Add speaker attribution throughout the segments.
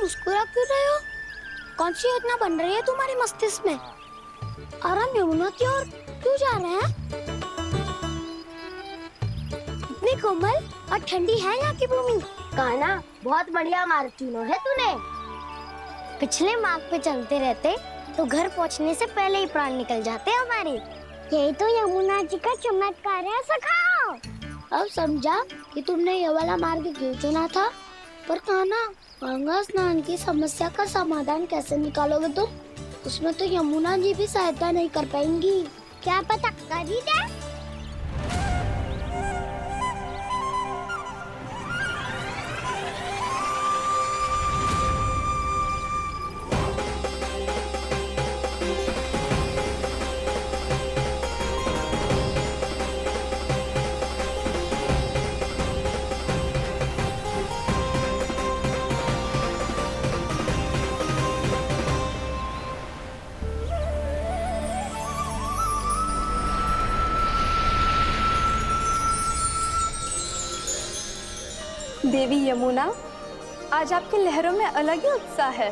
Speaker 1: मुस्कुरा क्यों रहे हो? कौन सी योजना बन रही है तुम्हारे मस्तिष्क में? और हम यमुना की ओर क्यों जा रहे हैं? इतनी कोमल और ठंडी है यहाँ की भूमि।
Speaker 2: कान्हा, बहुत बढ़िया मार्ग चुना है तूने।
Speaker 1: पिछले मार्ग पे चलते रहते तो घर पहुँचने से पहले ही प्राण निकल जाते हमारे। यही तो यमुना जी का चमत्कार है सखाओ। अब समझा कि तुमने ये वाला मार्ग क्यों चुना था। पर कान्हा, गंगा स्नान की समस्या का समाधान कैसे निकालोगे तुम? उसमें तो यमुना जी भी सहायता नहीं कर पाएंगी। क्या पता कर ही दे।
Speaker 3: देवी यमुना, आज आपकी लहरों में अलग ही उत्साह है।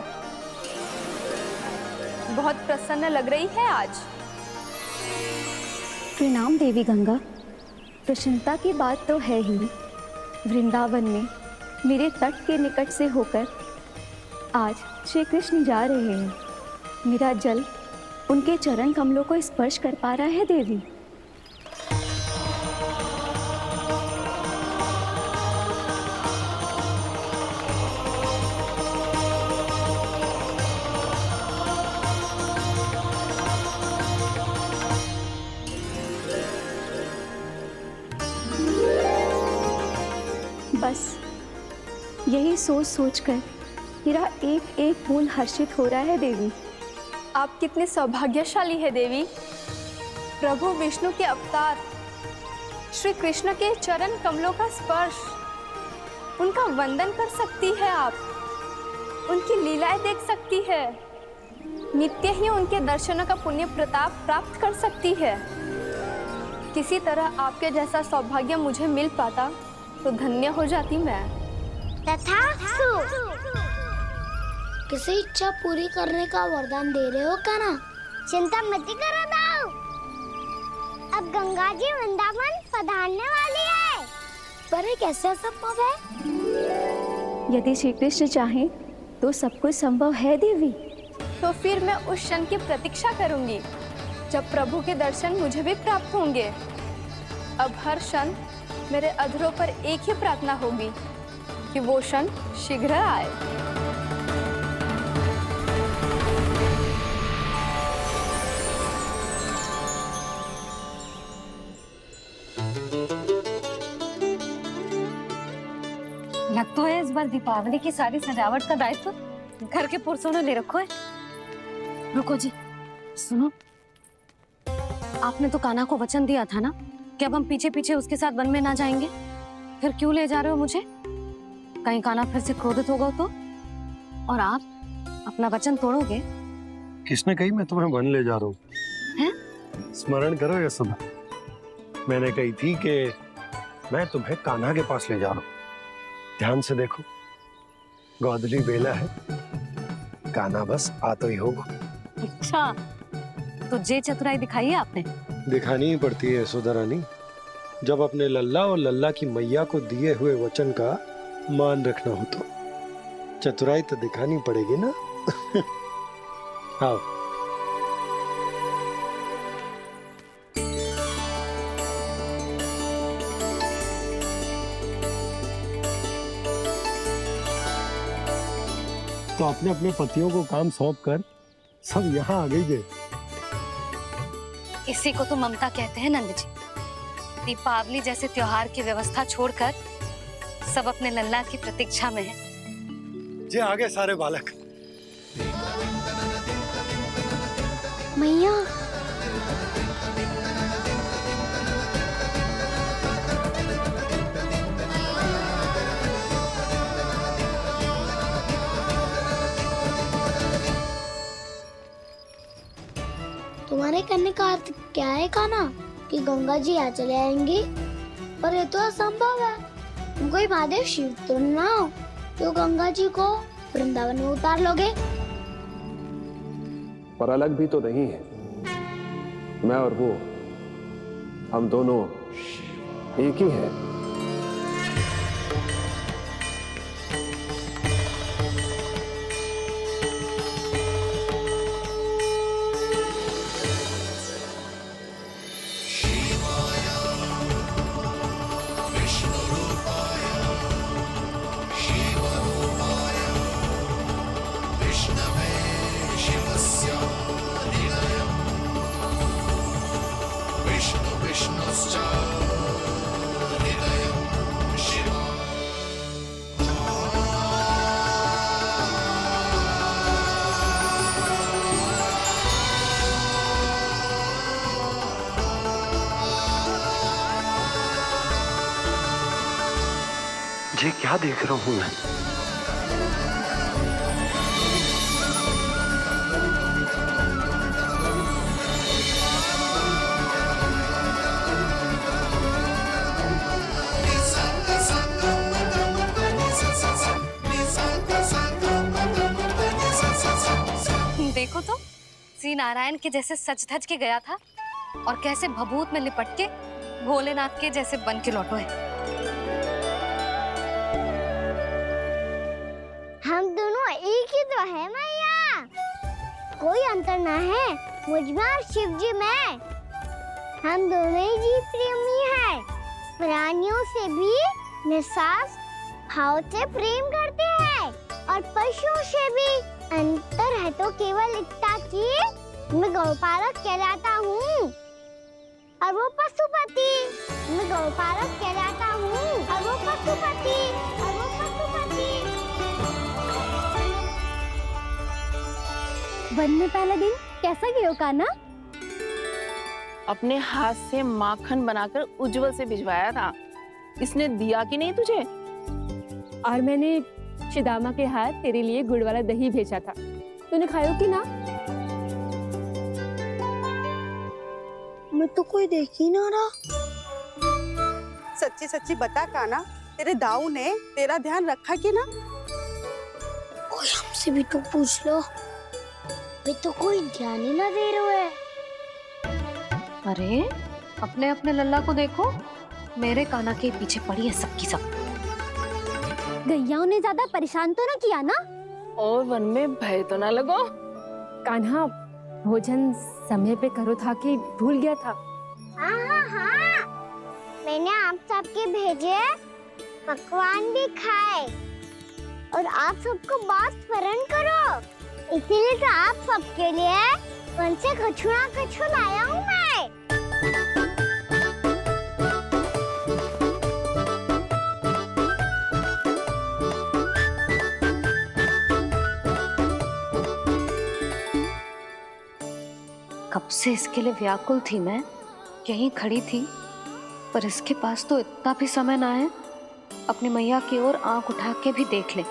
Speaker 3: बहुत प्रसन्न लग रही है आज।
Speaker 4: प्रणाम देवी गंगा। प्रसन्नता की बात तो है ही। वृंदावन में मेरे तट के निकट से होकर आज श्री कृष्ण जा रहे हैं। मेरा जल उनके चरण कमलों को स्पर्श कर पा रहा है देवी। बस यही सोच सोचकर मेरा एक एक बूंद हर्षित हो रहा है देवी।
Speaker 3: आप कितने सौभाग्यशाली है देवी। प्रभु विष्णु के अवतार श्री कृष्ण के चरण कमलों का स्पर्श, उनका वंदन कर सकती है आप। उनकी लीलाएं देख सकती है। नित्य ही उनके दर्शनों का पुण्य प्रताप प्राप्त कर सकती है। किसी तरह आपके जैसा सौभाग्य मुझे मिल पाता तो धन्य हो जाती मैं।
Speaker 1: तथास्तु। किसी इच्छा पूरी करने का वरदान दे रहे हो कान्हा? चिंता मत करो दाऊ। अब गंगा जी वृंदावन पधारने वाली है। पर ये कैसे संभव है?
Speaker 4: यदि श्री कृष्ण चाहें तो सब कुछ संभव है देवी।
Speaker 3: तो फिर मैं उस क्षण की प्रतीक्षा करूंगी जब प्रभु के दर्शन मुझे भी प्राप्त होंगे। अब हर क्षण मेरे अधरों पर एक ही प्रार्थना होगी कि वो क्षण शीघ्र आए।
Speaker 5: लग तो है इस बार दीपावली की सारी सजावट का दायित्व घर के पुरुषों ने ले रखो है। रुको जी, सुनो, आपने तो कान्हा को वचन दिया था ना कि अब हम पीछे पीछे उसके साथ वन में ना जाएंगे। फिर क्यों ले जा रहे हो मुझे? कहीं कान्हा फिर से क्रोधित होगा तो? और आप अपना वचन तोड़ोगे?
Speaker 6: किसने कही मैं तुम्हें वन ले जा रहा हूँ? स्मरण करो ये सुबह मैंने कही थी कि मैं तुम्हें कान्हा के पास ले जा रहा हूँ। ध्यान से देखो, गोदली बेला है, कान्हा बस आ तो ही होगा।
Speaker 5: अच्छा, तो जे चतुराई दिखाई है आपने?
Speaker 6: दिखानी ही पड़ती है यशोदा रानी, जब अपने लल्ला और लल्ला की मैया को दिए हुए वचन का मान रखना हो तो चतुराई तो दिखानी पड़ेगी ना। आओ। तो अपने अपने पतियों को काम सौंप कर सब यहाँ आ गई है।
Speaker 5: इसी को तो ममता कहते हैं नंद जी। दीपावली जैसे त्योहार की व्यवस्था छोड़कर सब अपने लल्ला की प्रतीक्षा में हैं।
Speaker 6: जे आगे सारे बालक।
Speaker 1: मैया, तुम्हारे कहने का अर्थ क्या है कान्हा? कि गंगा जी यहाँ चले आएंगी? पर ये तो असंभव है। तुम कोई महादेव शिव तो ना हो जो गंगा जी को वृंदावन में उतार लोगे?
Speaker 7: पर अलग भी तो नहीं है। मैं और वो, हम दोनों एक ही हैं।
Speaker 6: ये क्या देख रहा हूं मैं?
Speaker 5: देखो तो श्री नारायण के जैसे सज धज के गया था और कैसे भभूत में लिपट के भोलेनाथ के जैसे बन के लौटो है।
Speaker 1: हम दोनों एक ही तो है मैया, कोई अंतर ना है मुझ में और शिव जी में। हम दोनों ही जीव प्रेमी हैं, प्राणियों से भी निस्वार्थ भाव से प्रेम करते हैं और पशुओं से भी। अंतर है तो केवल इतना कि मैं गौपालक कहलाता हूँ और वो पशुपति। मैं गौपालक कहलाता हूँ और वो पशुपति।
Speaker 4: वन में पहला दिन कैसा गया कान्हा?
Speaker 8: अपने हाथ से माखन बनाकर उज्जवल से भिजवाया था। इसने दिया कि नहीं तुझे?
Speaker 4: और मैंने शिदामा के हाथ तेरे लिए गुड़ वाला दही भेजा था, तूने खायो कि ना?
Speaker 1: मैं तो कोई देख ही ना रहा।
Speaker 9: सच्ची सच्ची बता कान्हा, तेरे दाऊ ने तेरा ध्यान रखा कि ना?
Speaker 1: कोई हमसे भी तो पूछ लो, वे तो कोई ध्यान ही ना दे रहे हैं।
Speaker 5: अरे अपने अपने लल्ला को देखो, मेरे कान्हा के पीछे पड़ी है सबकी सब।
Speaker 1: गैयाओं ने ज्यादा परेशान तो ना किया ना?
Speaker 8: और वन में भय तो ना लगो?
Speaker 4: कान्हा भोजन समय पे करो था कि भूल गया था?
Speaker 1: हाँ, मैंने आप सबके भेजे पकवान भी खाए और आप सबको बात स्मरण करो, इसीलिए तो आप सबके लिए वन से कछु ना कछु लाया हूँ मैं।
Speaker 5: कब से इसके लिए व्याकुल थी मैं, यहीं खड़ी थी, पर इसके पास तो इतना भी समय ना है अपनी मैया की ओर आंख उठा के भी देख ले।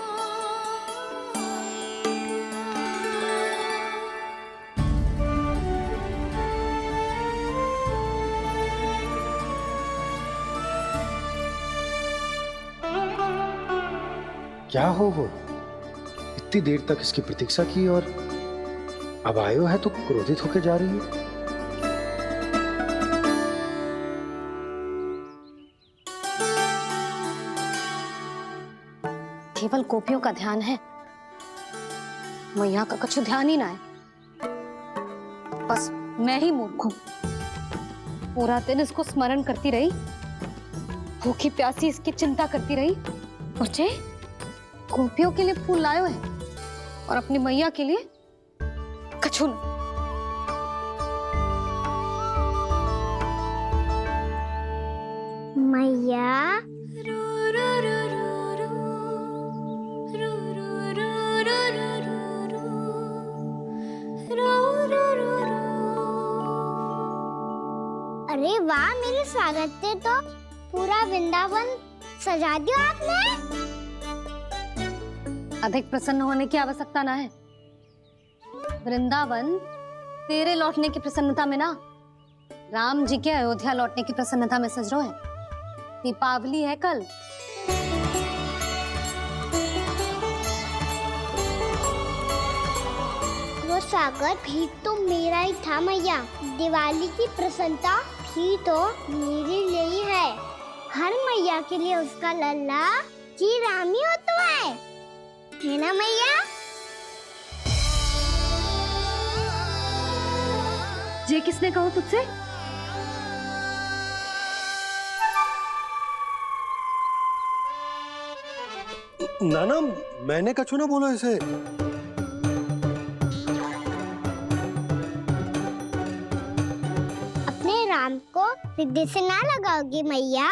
Speaker 6: क्या हो वो? इतनी देर तक इसकी प्रतीक्षा की और अब आयो है तो क्रोधित होकर जा रही है।
Speaker 5: केवल गोपियों का ध्यान है, मैया का कछु ध्यान ही ना है। बस मैं ही मूर्ख हूं, पूरा दिन इसको स्मरण करती रही, भूखी प्यासी इसकी चिंता करती रही, और जे गोपियों के लिए फूल लायो है और अपनी मैया के लिए कछु न।
Speaker 1: मैया अरे वाह, मेरे स्वागत से तो पूरा वृंदावन सजा दिया आपने।
Speaker 5: अधिक प्रसन्न होने की आवश्यकता ना है। वृंदावन तेरे लौटने की प्रसन्नता में ना, राम जी के अयोध्या लौटने की प्रसन्नता में सज रहे हैं। दीपावली है कल।
Speaker 1: स्वागत भी तो मेरा ही था मैया। दिवाली की प्रसन्नता भी तो मेरे लिए ही है। हर मैया के लिए उसका लल्ला की रामी होता है ना मैया?
Speaker 5: ये किसने कहा तुझसे?
Speaker 6: नाना, मैंने कछु ना बोला इसे।
Speaker 1: अपने राम को हृदय से ना लगाओगी मैया?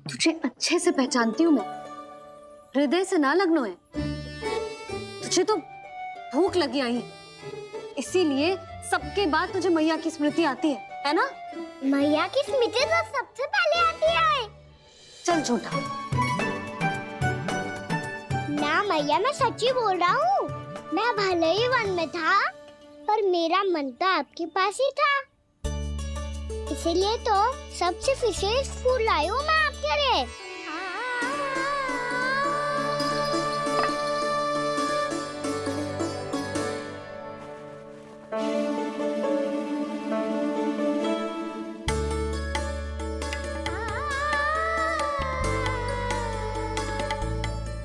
Speaker 5: तुझे अच्छे से पहचानती हूँ मैं, हृदय से ना लगनो है। तुझे तो भूख लगी आई, इसीलिए सबके बाद तुझे मैया की स्मृति आती है ना?
Speaker 1: मैया की स्मृति तो सबसे पहले आती है।
Speaker 5: चल झूठा।
Speaker 1: ना मैया, मैं सच्ची बोल रहा हूँ। मैं भले ही वन में था, पर मेरा मन तो आपके पास ही था। इसीलिए तो सबसे विशेष फूल लाई हूँ मैं आपके लिए।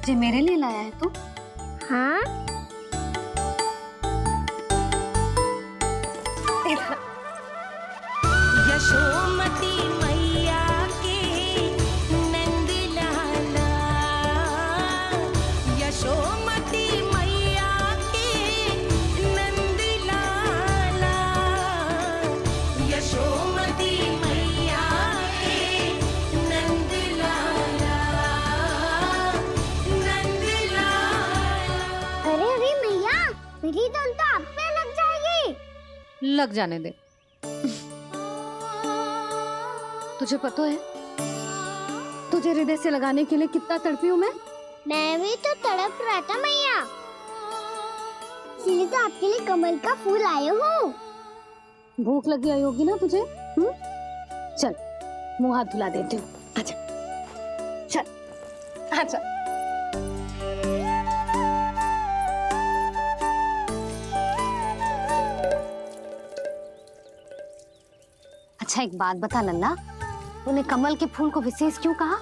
Speaker 5: ये मेरे लिए लाया है तू?
Speaker 1: हाँ,
Speaker 10: यशोमती मैया के नंद लाला, यशोमती मैया के नंद लाला, यशोमती मैया के नंद लाला, नंद लाला।
Speaker 1: अरे अरे मैया, मेरी धुन तो आप पे लग जाएगी।
Speaker 5: लग जाने दे। तुझे पता है तुझे हृदय से लगाने के लिए कितना तड़पी हूँ मैं?
Speaker 1: मैं भी तो तड़प रहा था मैया, इसलिए तो आपके लिए कमल का फूल आया हूँ।
Speaker 5: भूख लगी आई होगी ना तुझे? चल मुंह हाथ धुला देती हूँ। आजा, चल आजा। अच्छा एक बात बता लल्ला, तूने कमल के फूल को विशेष क्यों कहा?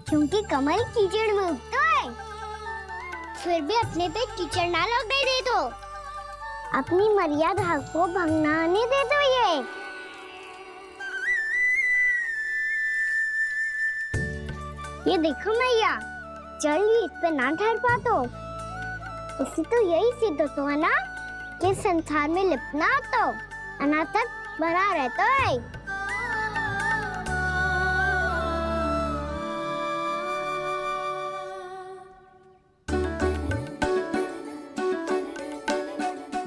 Speaker 1: क्योंकि कमल कीचड़ में उगता है, फिर भी अपने पे कीचड़ ना लगने दे दो। अपनी मर्यादा को भंगना नहीं दे दो। ये देखो मैया, चल भी इस पे ना ठहर पा तो इससे तो यही सिद्ध होता है ना कि संसार में लिपना तो अनाथ तक बना रहता है।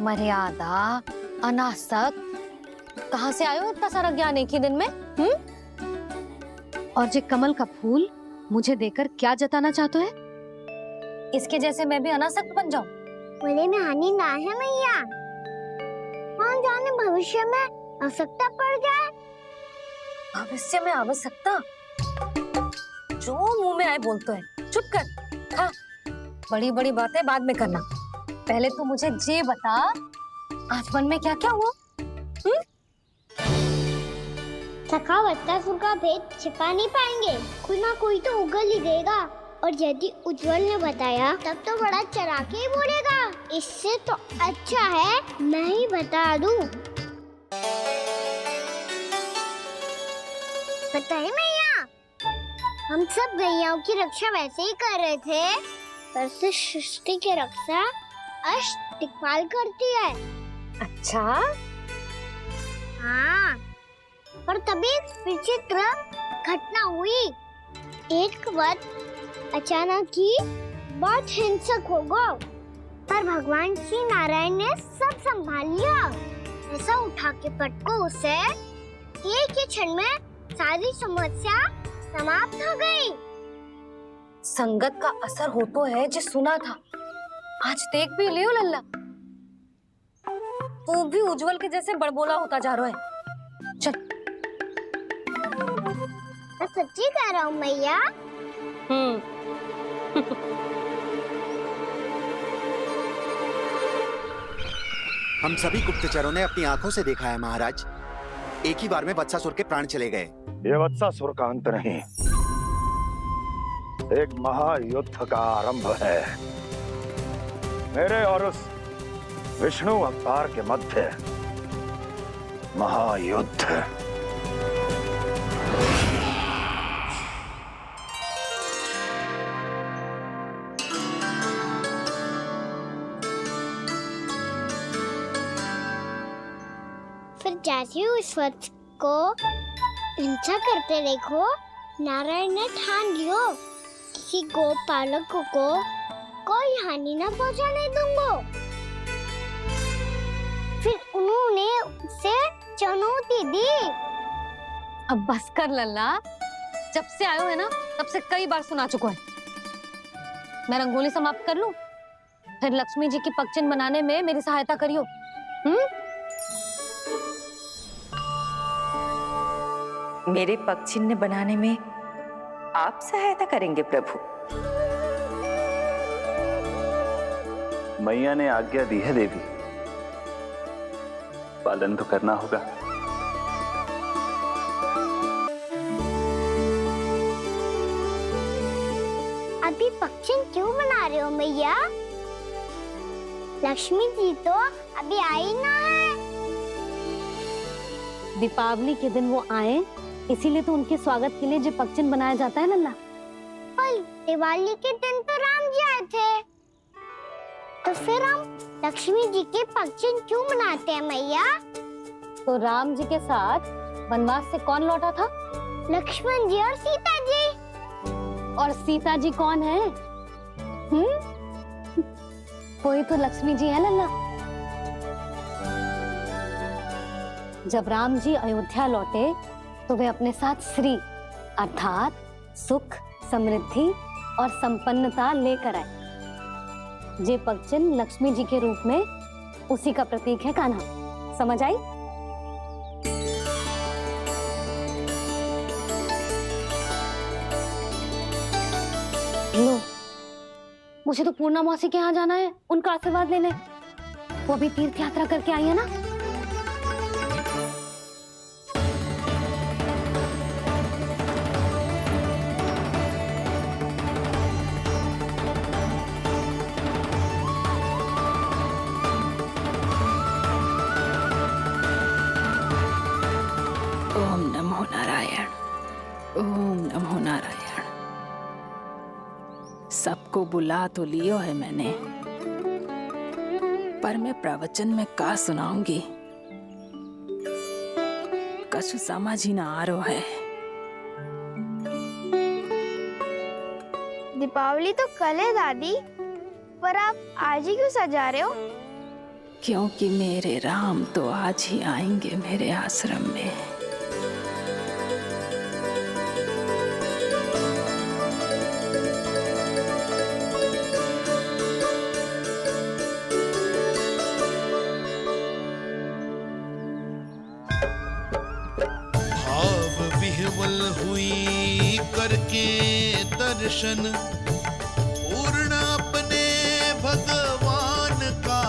Speaker 5: मर्यादा, अनासक, कहाँ से आयो इतना सारा ज्ञान एक ही दिन में? और ये कमल का फूल मुझे देकर क्या जताना चाहते है? इसके जैसे मैं भी अनासक्त बन जाऊं?
Speaker 1: बोले में हानि ना है मैया, कौन जाने भविष्य में आवश्यकता पड़ जाए।
Speaker 5: भविष्य में आवश्यकता? जो मुंह में आए बोलते हैं, चुप कर। हाँ, बड़ी बड़ी बातें बाद में करना, पहले तो मुझे ये बता आज वन में क्या क्या हुआ?
Speaker 1: सखावत्तासुर का भेद छिपा नहीं पाएंगे, कोई ना कोई तो उगल ही देगा। और यदि उज्जवल ने बताया तब तो बड़ा चढ़ा के ही बोलेगा। इससे तो अच्छा है मैं ही बता दूं। पता है मैया, हम सब गैयाओं की रक्षा वैसे ही कर रहे थे, पर से सृष्टि की रक्षा अष्ट दिक्पाल करती है।
Speaker 5: अच्छा?
Speaker 1: हाँ, पर तभी एक विचित्र घटना हुई। एक वक्त अचानक ही बहुत हिंसक हो गया, पर भगवान श्री नारायण ने सब संभाल लिया। ऐसा उठा के पटको उसे, एक ही क्षण में सारी समस्या समाप्त हो गई।
Speaker 5: संगत का असर हो तो है जो सुना था, आज देख भी लियो लल्ला, तू भी उज्जवल के जैसे बड़बोला होता जा रहा है। चल।
Speaker 1: मैं सच्ची कह रहा हूँ मैया।
Speaker 11: हम सभी गुप्तचरों ने अपनी आंखों से देखा है महाराज। एक ही बार में वत्सासुर के प्राण चले गए।
Speaker 6: ये वत्सासुर का अंत नहीं, एक महायुद्ध का आरंभ है। मेरे और उस विष्णु अवतार के मध्य महायुद्ध।
Speaker 1: फिर जैसे ही उस वत्स को हिंसा करते देखो, नारायण ने ठान लियो किसी गोपालक को कोई हानि न पहुंचाने दूंगा। फिर उन्होंने उसे चुनौती दी।
Speaker 5: अब बस कर लल्ला, जब से आयो है ना तब से कई बार सुना चुका है। मैं रंगोली समाप्त कर लूं, फिर लक्ष्मी जी की पगचिन बनाने में मेरी सहायता करियो।
Speaker 12: मेरे पगचिन्ह बनाने में आप सहायता करेंगे प्रभु?
Speaker 7: मैया ने आज्ञा दी है देवी, पालन तो करना होगा।
Speaker 1: अभी पगचिन क्यों बना रहे हो मैया? लक्ष्मी जी तो अभी आई ना है।
Speaker 5: दीपावली के दिन वो आए, इसीलिए तो उनके स्वागत के लिए जो पगचिन बनाया जाता है लल्ला।
Speaker 1: पर दिवाली के दिन तो राम जी आए थे, तो फिर हम लक्ष्मी जी के पगचिन क्यों बनाते हैं मैया?
Speaker 5: तो राम जी के साथ वनवास से कौन लौटा था?
Speaker 1: लक्ष्मण जी और सीता जी।
Speaker 5: और सीता जी कौन है? कोई तो लक्ष्मी जी है लल्ला। जब राम जी अयोध्या लौटे तो वे अपने साथ श्री अर्थात सुख, समृद्धि और संपन्नता लेकर आए। जे पगचिन लक्ष्मी जी के रूप में उसी का प्रतीक है कान्हा। समझ आई? लो, मुझे तो पूर्णा मौसी के यहाँ जाना है, उनका आशीर्वाद लेने। वो अभी तीर्थ यात्रा करके आई है ना।
Speaker 8: ओम नमो नारायण, ओम नमो नारायण। सबको बुला तो लियो है मैंने, पर मैं प्रवचन में का सुनाऊंगी, कछु समझ ही ना आ रहा है।
Speaker 1: दीपावली तो कल है दादी, पर आप आज ही क्यों सजा रहे हो?
Speaker 8: क्योंकि मेरे राम तो आज ही आएंगे मेरे आश्रम में।
Speaker 10: हुई करके दर्शन पूर्ण अपने भगवान का,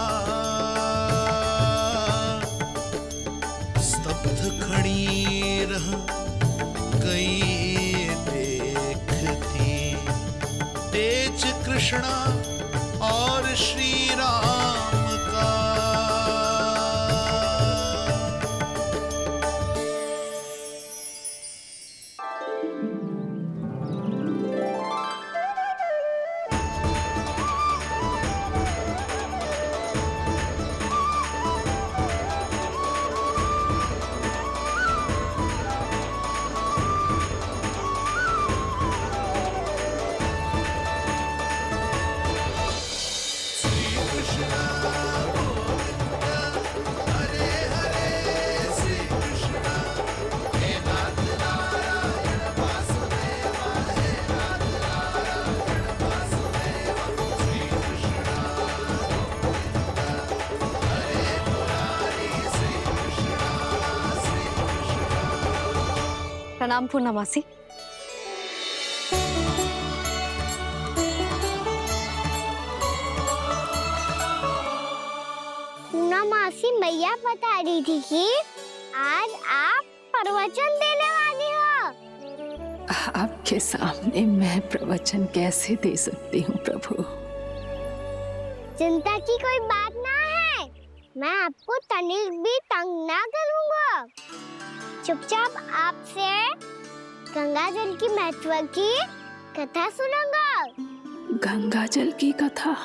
Speaker 10: स्तब्ध खड़ी रह गई देखती तेज कृष्णा और श्री राम का।
Speaker 5: प्रणाम पूर्णा मासी।
Speaker 1: पूर्णा मौसी मैया बता रही थी कि आज आप प्रवचन देने वाली हो।
Speaker 8: आपके सामने मैं प्रवचन कैसे दे सकती हूँ प्रभु?
Speaker 1: चिंता की कोई बात ना है, मैं आपको तनिक भी तंग ना करूँगा। चुपचाप आपसे गंगा जल की महत्व की कथा सुनूंगा।
Speaker 8: गंगा जल की कथा?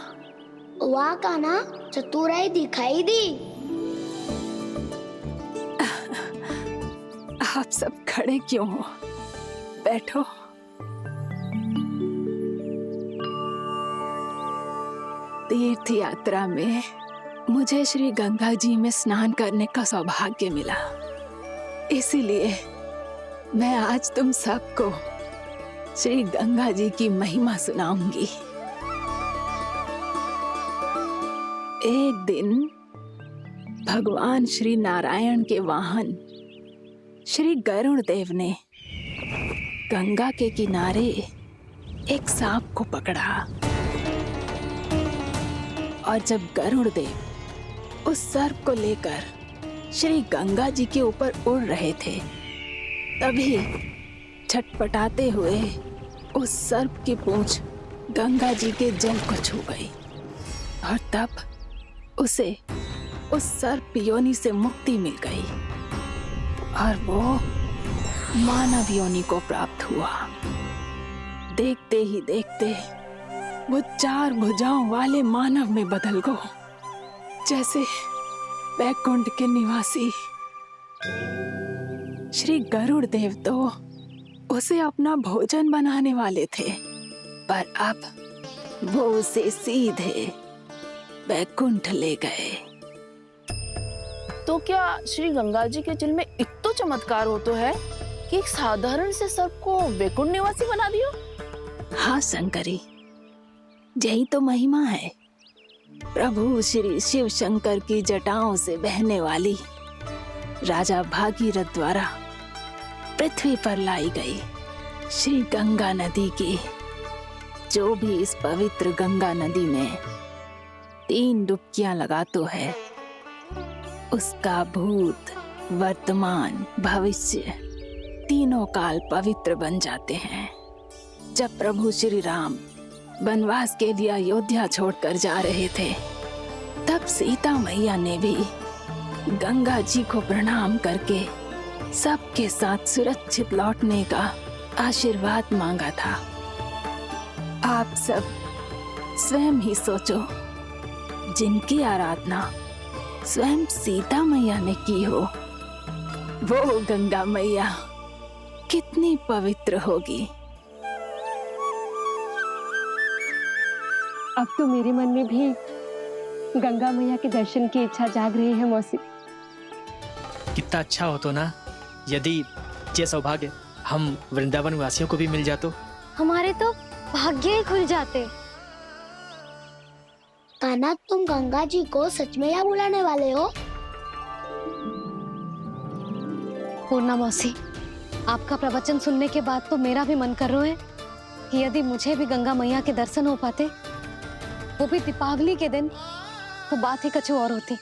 Speaker 1: वाह कान्हा, चतुराई दिखाई दी।
Speaker 8: आप सब खड़े क्यों हो? बैठो। तीर्थ यात्रा में मुझे श्री गंगा जी में स्नान करने का सौभाग्य मिला, इसीलिए मैं आज तुम सबको श्री गंगा जी की महिमा सुनाऊंगी। एक दिन भगवान श्री नारायण के वाहन श्री गरुड़ देव ने गंगा के किनारे एक सांप को पकड़ा, और जब गरुड़ देव उस सर्प को लेकर श्री गंगा जी के ऊपर उड़ रहे थे, तभी छटपटाते हुए उस सर्प की पूंछ गंगा जी के जल को छू गई, और तब उसे उस सर्प योनि से मुक्ति मिल गई और वो मानव योनि को प्राप्त हुआ। देखते ही देखते वो 4 भुजाओं वाले मानव में बदल गो, जैसे वैकुंठ के निवासी। श्री गरुड़ देव तो उसे अपना भोजन बनाने वाले थे, पर अब वो उसे सीधे वैकुंठ ले गए। तो क्या श्री गंगा जी के जल में इतना चमत्कार हो तो है कि एक साधारण से सर्प को वैकुंठ निवासी बना दियो?
Speaker 12: हाँ शंकरी, यही तो महिमा है। प्रभु श्री शिव शंकर की जटाओं से बहने वाली राजा भागीरथ द्वारा पृथ्वी पर लाई गई श्री गंगा नदी की, जो भी इस पवित्र गंगा नदी में 3 डुबकियां लगातो है, उसका भूत, वर्तमान, भविष्य तीनों काल पवित्र बन जाते हैं। जब प्रभु श्री राम वनवास के लिए अयोध्या छोड़कर जा रहे थे, तब सीता मैया ने भी गंगा जी को प्रणाम करके सबके साथ सुरक्षित लौटने का आशीर्वाद मांगा था। आप सब स्वयं ही सोचो, जिनकी आराधना स्वयं सीता मैया ने की हो, वो गंगा मैया कितनी पवित्र होगी।
Speaker 4: अब तो मेरे मन में भी गंगा मैया के दर्शन की इच्छा जाग रही है मौसी।
Speaker 13: कितना अच्छा हो तो ना यदि ये सौभाग्य हम वृंदावन वासियों को भी मिल जातो।
Speaker 1: हमारे तो भाग्य ही खुल जाते। कान्हा, तुम गंगा जी को सच में यहाँ बुलाने वाले हो?
Speaker 5: पूर्णा मौसी, आपका प्रवचन सुनने के बाद तो मेरा भी मन कर रहा है कि यदि मुझे भी गंगा मैया के दर्शन हो पाते, वो भी दीपावली के दिन, तो बात ही कुछ और होती।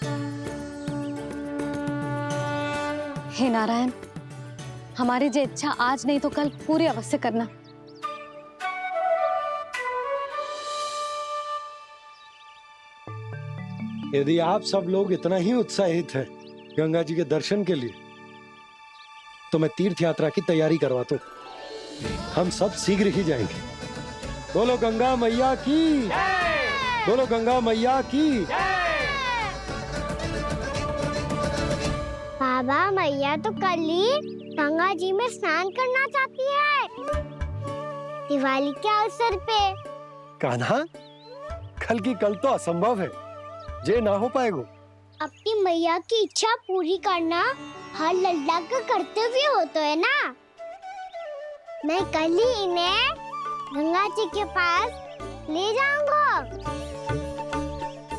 Speaker 5: हे नारायण, हमारी जो इच्छा आज नहीं तो कल पूरी अवश्य करना।
Speaker 6: यदि आप सब लोग इतना ही उत्साहित हैं गंगा जी के दर्शन के लिए, तो मैं तीर्थ यात्रा की तैयारी करवाता हूँ। हम सब शीघ्र ही जाएंगे। बोलो गंगा मैया की, बोलो गंगा मैया की।
Speaker 1: बाबा, मैया तो कल ही गंगा जी में स्नान करना चाहती है, दिवाली के अवसर पे।
Speaker 6: कान्हा, कल की कल तो असंभव है, जे ना हो पाएगा।
Speaker 1: अपनी मैया की इच्छा पूरी करना हर लल्ला का कर्तव्य होता है ना। मैं कल ही इन्हें गंगा जी के पास ले जाऊंगा।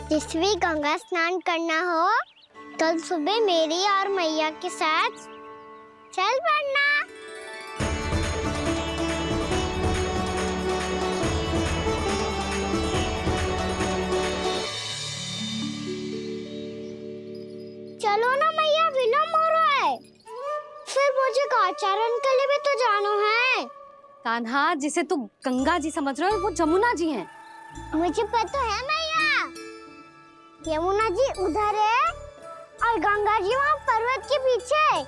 Speaker 1: जिस भी गंगा स्नान करना हो, कल सुबह मेरी और मैया के साथ चल पड़ना। आचार्य के लिए भी तो जानो है।
Speaker 5: कान्हा, जिसे तू गंगा जी समझ रहे हो वो जमुना जी हैं।
Speaker 1: मुझे पता है मैया, यमुना जी उधर है और गंगा जी वहाँ पर्वत के पीछे।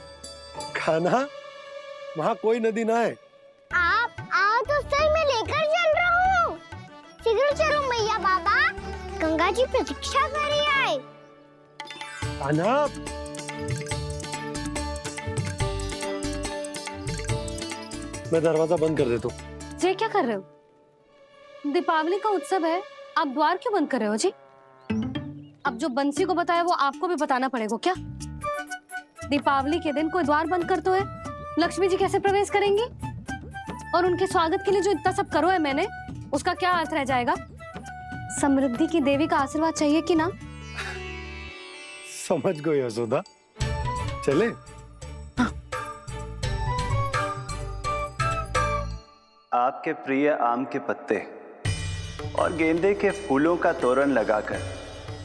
Speaker 6: कान्हा, वहाँ कोई नदी ना है।
Speaker 1: आप आओ तो सही, मैं लेकर चल रहा हूँ। शीघ्र चलो मैया बाबा, गंगा जी प्रतीक्षा कर रही है।
Speaker 6: कान्हा, मैं दरवाजा बंद कर देता हूँ।
Speaker 5: ये क्या कर रहे हो? दीपावली का उत्सव है, आप द्वार क्यों बंद कर रहे हो जी? अब जो बंसी को बताया वो आपको भी बताना पड़ेगा क्या? दीपावली के दिन कोई द्वार बंद कर तो है, लक्ष्मी जी कैसे प्रवेश करेंगी? और उनके स्वागत के लिए जो इतना सब करो है मैंने, उसका क्या अर्थ रह जाएगा? समृद्धि की देवी का आशीर्वाद चाहिए कि ना?
Speaker 6: समझ गई यशोदा, चले।
Speaker 14: आपके प्रिय आम के पत्ते और गेंदे के फूलों का तोरण लगाकर,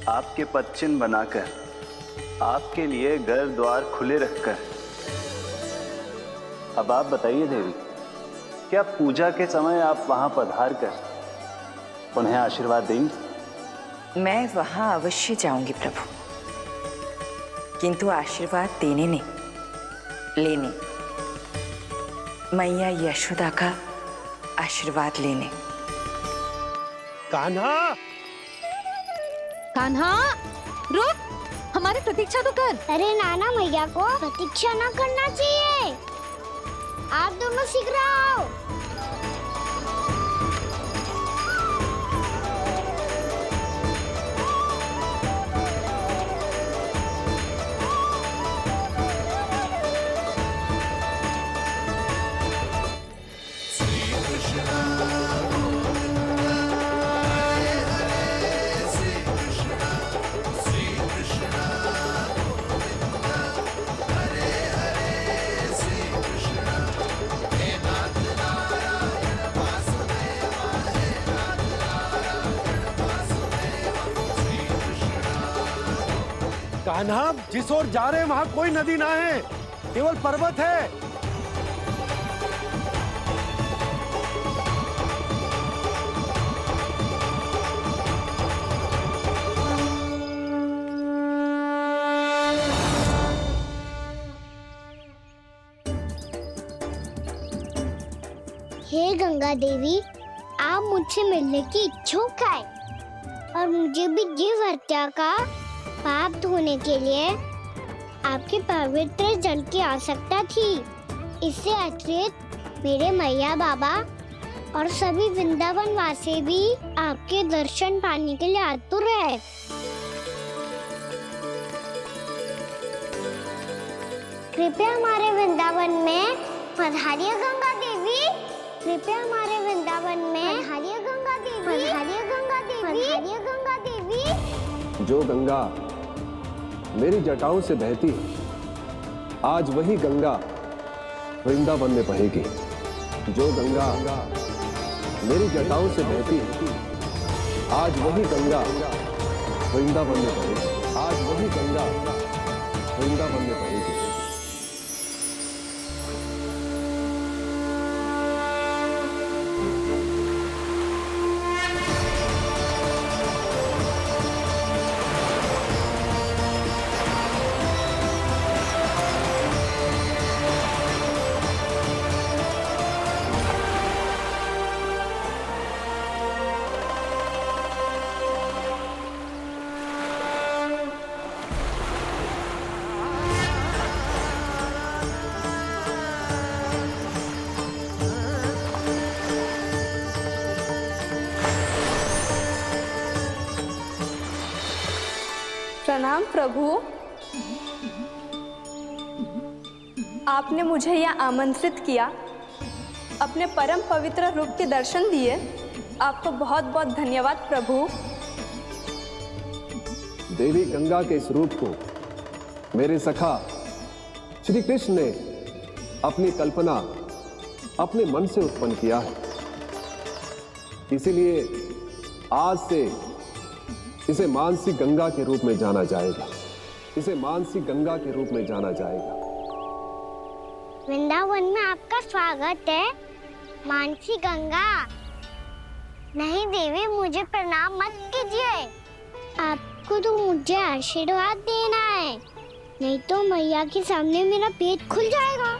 Speaker 14: आपके पदचिन्ह बनाकर, आपके लिए घर द्वार खुले रखकर, अब आप बताइए देवी, क्या पूजा के समय आप वहां पधार कर उन्हें आशीर्वाद देंगी?
Speaker 15: मैं वहां अवश्य जाऊंगी प्रभु, किंतु आशीर्वाद देने नहीं, लेने, मैया यशोदा का आशीर्वाद लेने।
Speaker 6: कान्हा,
Speaker 5: कान्हा, रुक, हमारी प्रतीक्षा तो कर।
Speaker 1: अरे नाना, मैया को प्रतीक्षा ना करना चाहिए। आप दोनों शीघ्र आओ।
Speaker 6: कान्हा, जिस ओर जा रहे हैं वहाँ कोई नदी ना है, केवल पर्वत है।
Speaker 1: हे गंगा देवी, आप मुझसे मिलने की इच्छुक है और मुझे भी जीव हत्या का पाप धोने के लिए आपके पवित्र जल की आवश्यकता थी। इससे अतिरिक्त मेरे मैया बाबा और सभी वृंदावन वासी भी आपके दर्शन पाने के लिए आतुर है। कृपया हमारे वृंदावन में पधारिए गंगा देवी। कृपया हमारे वृंदावन में पधारिए गंगा देवी। पधारिए गंगा देवी। पधारिए गंगा देवी।
Speaker 7: जो गंगा मेरी जटाओं से बहती है, आज वही गंगा वृंदावन में बहेगी। जो गंगा मेरी जटाओं से बहती है, आज वही गंगा वृंदावन में बहेगी। आज वही गंगा वृंदावन में बहेगी।
Speaker 3: प्रणाम प्रभु, आपने मुझे यहाँ आमंत्रित किया, अपने परम पवित्र रूप के दर्शन दिए, आपको बहुत बहुत धन्यवाद प्रभु।
Speaker 7: देवी गंगा के इस रूप को मेरे सखा श्री कृष्ण ने अपनी कल्पना अपने मन से उत्पन्न किया है। इसीलिए आज से इसे मानसी गंगा के रूप में जाना जाएगा। इसे मानसी गंगा के रूप में जाना जाएगा।
Speaker 1: वृंदावन में आपका स्वागत है। मानसी गंगा। नहीं देवी, मुझे प्रणाम मत कीजिए। आपको तो मुझे आशीर्वाद देना है, नहीं तो मैया के सामने मेरा पेट खुल जाएगा।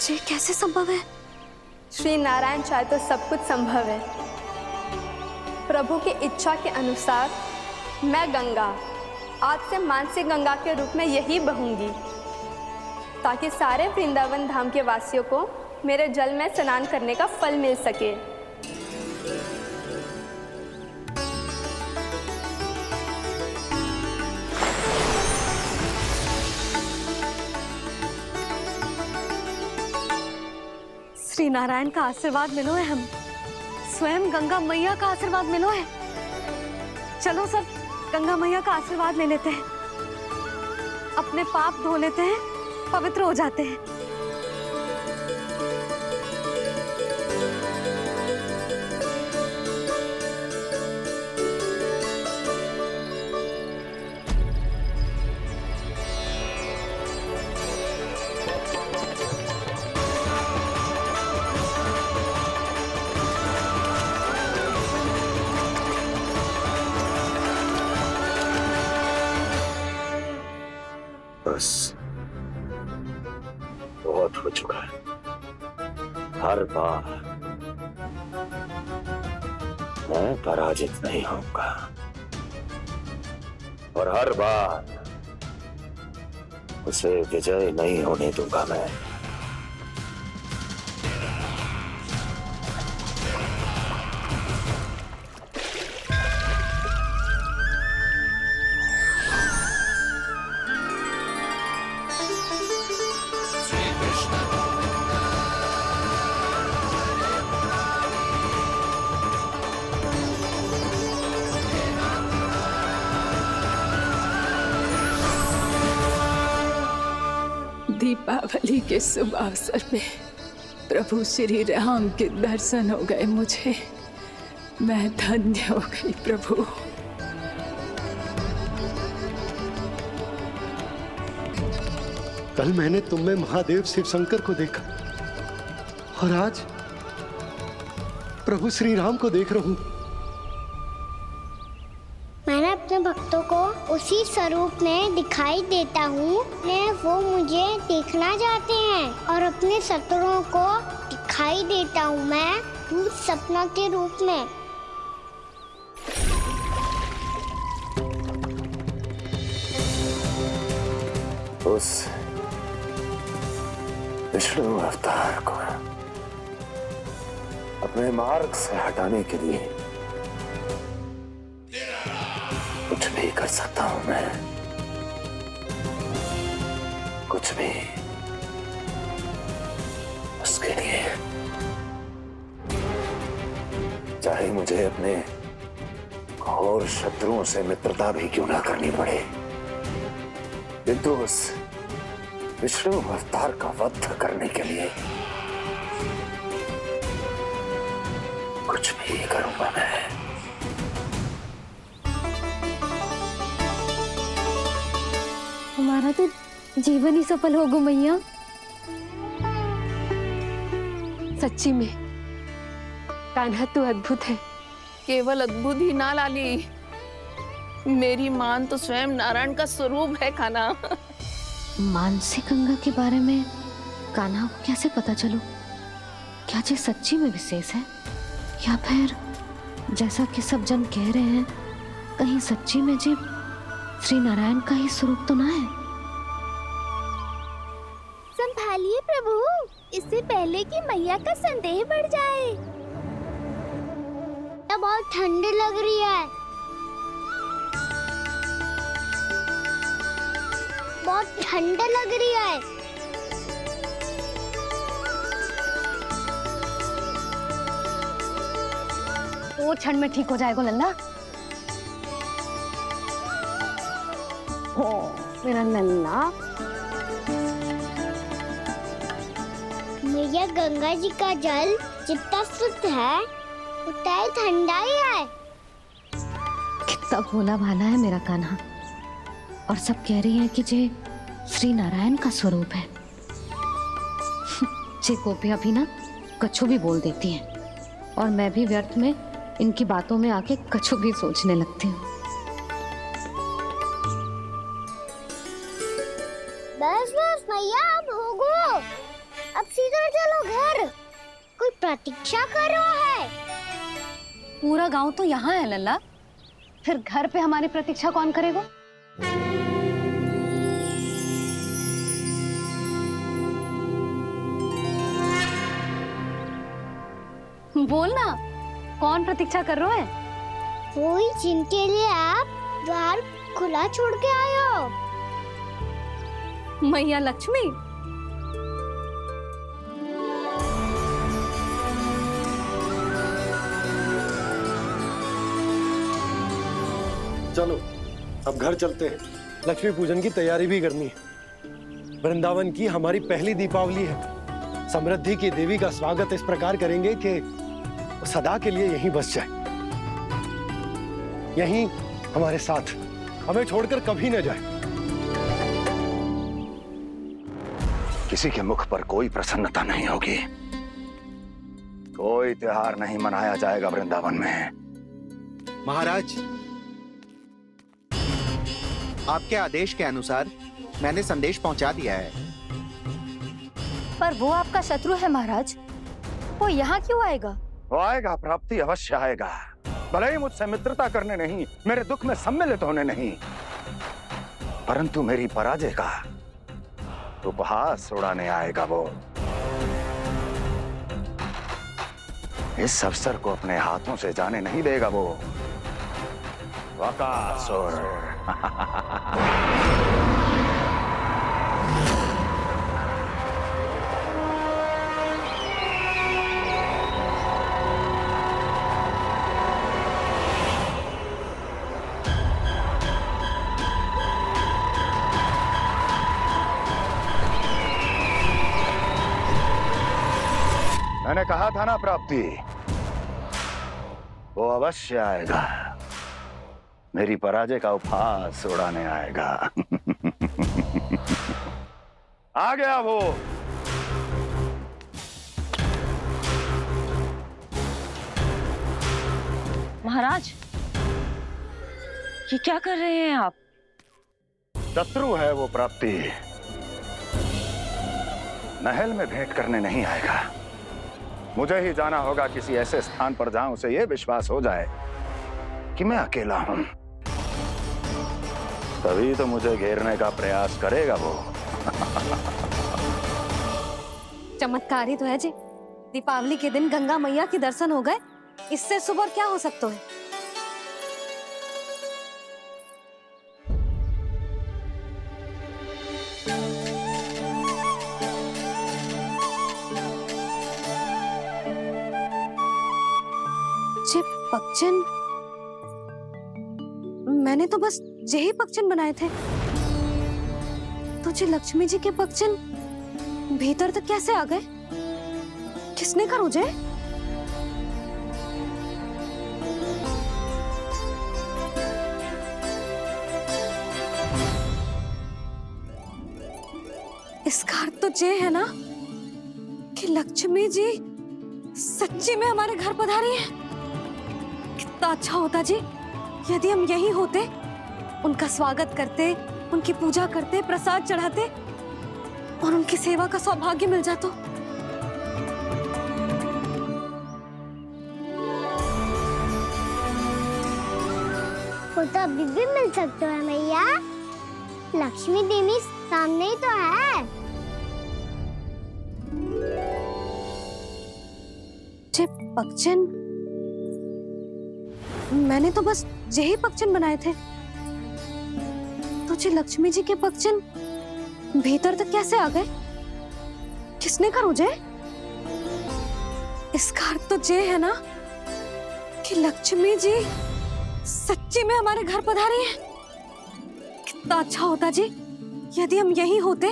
Speaker 5: ये कैसे संभव है?
Speaker 3: श्री नारायण चाहे तो सब कुछ संभव है। प्रभु की इच्छा के अनुसार मैं गंगा आज से मानसी गंगा के रूप में यही बहूंगी, ताकि सारे वृंदावन धाम के वासियों को मेरे जल में स्नान करने का फल मिल सके।
Speaker 5: श्री नारायण का आशीर्वाद मिलो है, हम स्वयं गंगा मैया का आशीर्वाद मिलो है। चलो सब गंगा मैया का आशीर्वाद ले लेते हैं, अपने पाप धो लेते हैं, पवित्र हो जाते हैं।
Speaker 16: बस बहुत हो चुका है। हर बार मैं पराजित नहीं होऊंगा और हर बार उसे विजय नहीं होने दूंगा मैं।
Speaker 12: दीपावली के शुभ अवसर पे प्रभु श्री राम के दर्शन हो गए मुझे। मैं धन्य हो गई प्रभु।
Speaker 6: कल मैंने तुम में महादेव शिव शंकर को देखा और आज प्रभु श्री राम को देख रहा हूं।
Speaker 1: मैंने अपने भक्तों को उसी स्वरूप में दिखाई देता हूँ, वो मुझे देखना चाहते हैं और अपने शत्रुओं को दिखाई देता हूँ मैं भूत सपना के रूप में।
Speaker 16: उस विष्णु अवतार को अपने मार्ग से हटाने के लिए कुछ भी कर सकता हूं मैं, कुछ भी। उसके लिए चाहे मुझे अपने घोर शत्रुओं से मित्रता भी क्यों ना करनी पड़े, किंतु उस विष्णु अवतार का वध करने के लिए कुछ भी करूंगा मैं।
Speaker 5: हमारा तो जीवन ही सफल होगा मैया।
Speaker 8: सच्ची में कान्हा तू अद्भुत है।
Speaker 9: केवल अद्भुत ही ना लाली, मेरी मान तो स्वयं नारायण का स्वरूप है कान्हा।
Speaker 5: मानसी गंगा के बारे में कान्हा को कैसे पता चलो? क्या ये सच्ची में विशेष है या फिर जैसा कि सब जन कह रहे हैं, कहीं सच्ची में जी श्री नारायण का ही स्वरूप तो ना है?
Speaker 1: संभालिए प्रभु, इससे पहले कि मैया का संदेह बढ़ जाए। तो बहुत ठंडी लग रही है, बहुत बहुत ठंड लग रही है।
Speaker 5: तो ठंड में ठीक हो जाएगा लल्ला।
Speaker 1: हो मेरा लल्ला। मैया गंगा जी का जल जितना शुद्ध है उतना ही ठंडा ही है।
Speaker 5: कितना भोला भाला है मेरा कान्हा। और सब कह रही हैं कि जे श्री नारायण का स्वरूप है। जे गोपियां भी ना कछु भी बोल देती हैं और मैं भी व्यर्थ में इनकी बातों में आके कछु भी सोचने लगती हूँ।
Speaker 1: बस बस मैया अब होगो। अब सीधा चलो घर। कोई प्रतीक्षा कर रहा है।
Speaker 5: पूरा गांव तो यहाँ है लल्ला, फिर घर पे हमारी प्रतीक्षा कौन करेगा? बोल ना, कौन प्रतीक्षा कर रहे हैं?
Speaker 1: वही जिनके लिए आप द्वार खुला छोड़ के आए हो।
Speaker 5: मैया लक्ष्मी।
Speaker 6: चलो अब घर चलते हैं। लक्ष्मी पूजन की तैयारी भी करनी है। वृंदावन की हमारी पहली दीपावली है। समृद्धि की देवी का स्वागत इस प्रकार करेंगे कि सदा के लिए यहीं बस जाए, यहीं हमारे साथ, हमें छोड़कर कभी न जाए।
Speaker 16: किसी के मुख पर कोई प्रसन्नता नहीं होगी। कोई त्योहार नहीं मनाया जाएगा वृंदावन में।
Speaker 11: महाराज, आपके आदेश के अनुसार मैंने संदेश पहुंचा दिया है।
Speaker 3: पर वो आपका शत्रु है महाराज, वो यहाँ क्यों आएगा?
Speaker 16: वो आएगा, प्राप्ति अवश्य आएगा। भले ही मुझसे मित्रता करने नहीं, मेरे दुख में सम्मिलित होने नहीं, परंतु मेरी पराजय का उपहास उड़ाने आएगा वो। इस अवसर को अपने हाथों से जाने नहीं देगा वो। वकासुर। मैंने कहा था ना प्राप्ति, वो अवश्य आएगा। मेरी पराजय का उपहास उड़ाने आएगा। आ गया वो।
Speaker 15: महाराज, ये क्या कर रहे हैं आप?
Speaker 16: शत्रु है वो प्राप्ति। महल में भेंट करने नहीं आएगा। मुझे ही जाना होगा किसी ऐसे स्थान पर जहां उसे यह विश्वास हो जाए कि मैं अकेला हूं। तभी तो मुझे घेरने का प्रयास करेगा वो।
Speaker 5: चमत्कार ही तो है जी। दीपावली के दिन गंगा मैया के दर्शन हो गए, इससे सुपर क्या हो सकता है? पक्षन, मैंने तो बस यही पक्षन बनाए थे। तुझे लक्ष्मी जी के पक्षन भीतर तक कैसे आ गए? किसने करो जे? इसका अर्थ तो ये है ना कि लक्ष्मी जी सच्ची में हमारे घर पधारी है। कितना अच्छा होता जी यदि हम यही होते, उनका स्वागत करते, उनकी पूजा करते, प्रसाद चढ़ाते और उनकी सेवा का सौभाग्य मिल जाता।
Speaker 1: वो तो अभी भी मिल सकता है मैया। लक्ष्मी देवी सामने ही तो है।
Speaker 5: पक्षन, मैंने तो बस यही पक्षन बनाए थे। तुझे लक्ष्मी जी के पक्षन भीतर तक कैसे आ गए? किसने कहा मुझे? इसका अर्थ तो ये है ना कि लक्ष्मी जी सच्ची में हमारे घर पधारी हैं। कितना अच्छा होता जी यदि हम यहीं होते,